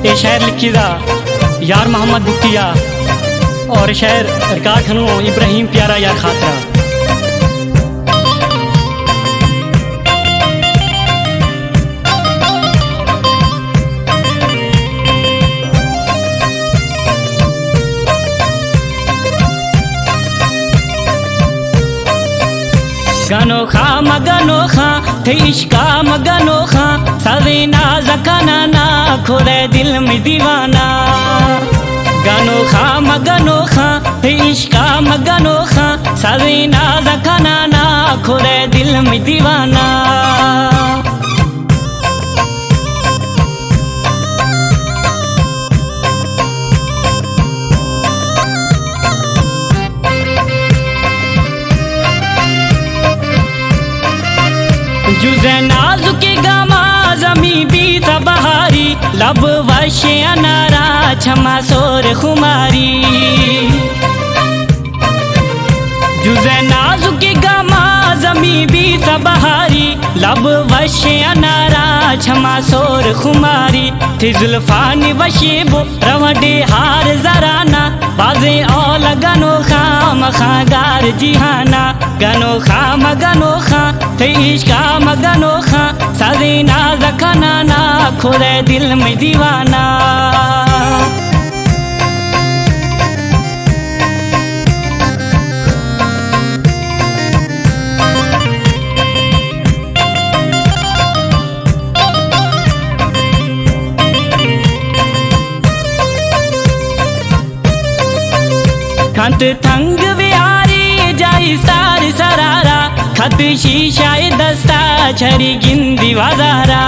ये शायर लिखीदा यार मोहम्मद बुक्तिया और शायर रिकॉर्ड खनू इब्राहिम प्यारा यार खातरा। गनोखा मगनोखा थे इश्का मगनोखा सवेना जकाना ना खोले दिल में दीवाना। गनोखा मगनोखा थे इश्का मगनोखा सवेना जकाना ना खोले दिल में दीवाना। जुज़े नाजुके गामा जमी बीत बहारी लब वशे अनारा छमा सोर खुमारी। जुज़े नाजुके गामा जमी बीत बहारी लब वशे अनारा छमा सोर खुमारी। थी जुल्फानी वशेबो रवडे हार जराना बाजे औल गनोखा मखागार जिहाना। गनोखा मगनोखा थे इश्का मगनोखा सवेना जकाना ना खोले दिल में दीवाना। खत थंग विहारी जाई सार सरारा खत शीशाए दस्ता छरी गिंदी वाजारा।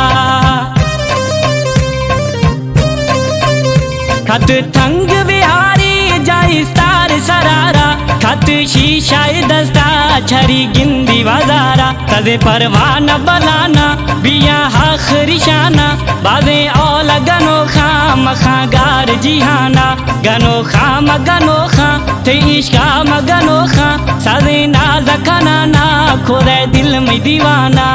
खत थंग विहारी जाई सार सरारा खत शीशाए दस्ता छरी गिंदी वाजारा। तदे परवाना बलाना बिया आखिरिशाना बाजे औल गनोखा मखागार जिहाना। गनोखा मगनोखा थे इश्का मगनोखा सवेना जकाना ना खोले दिल में दीवाना।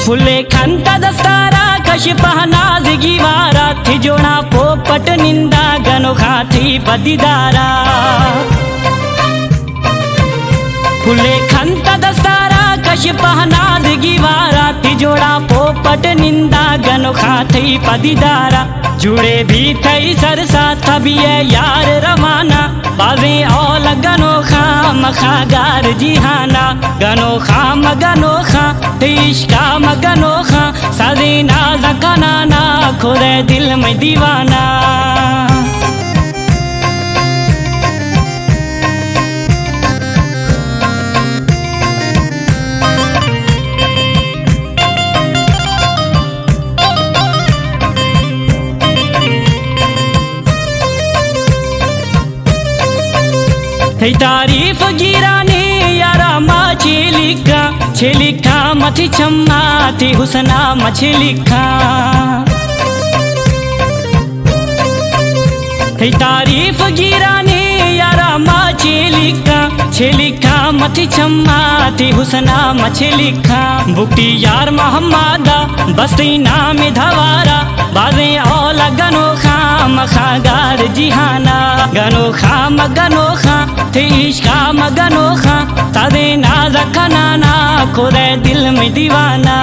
फुले खंता दस्तारा कश पहनाज गिवारा थी जोड़ा पोपट निंदा गनोखा थी बदीदारा। फुले खंता दस्तारा कश पहनाज गिवारा थी जोड़ा पोपट निंदा गनोखा थी बदीदारा। जुड़े भी थई सरसा तभी यार रवाना बाजे औल गनोखा मखागार जिहाना। गनोखा मगनोखा थे इश्का मगनोखा सवेना जकाना ना खोले दिल में दीवाना। थे तारीफ गिराने यारा माँ छिलिखा मथी छम्मा थी हुसना मछलिखा। थे तारीफ गिराने यारा माँ छिलिखा मथी छम्मा थी हुसना मछलिखा। बुक्ति यार मोहम्मदा बस्ती नाम धवारा बाजे औल गनोखा मखागार जिहाना। गनोखा मगनोखा थे इश्का मगनोखा सवेना जकाना ना खोले दिल में दीवाना।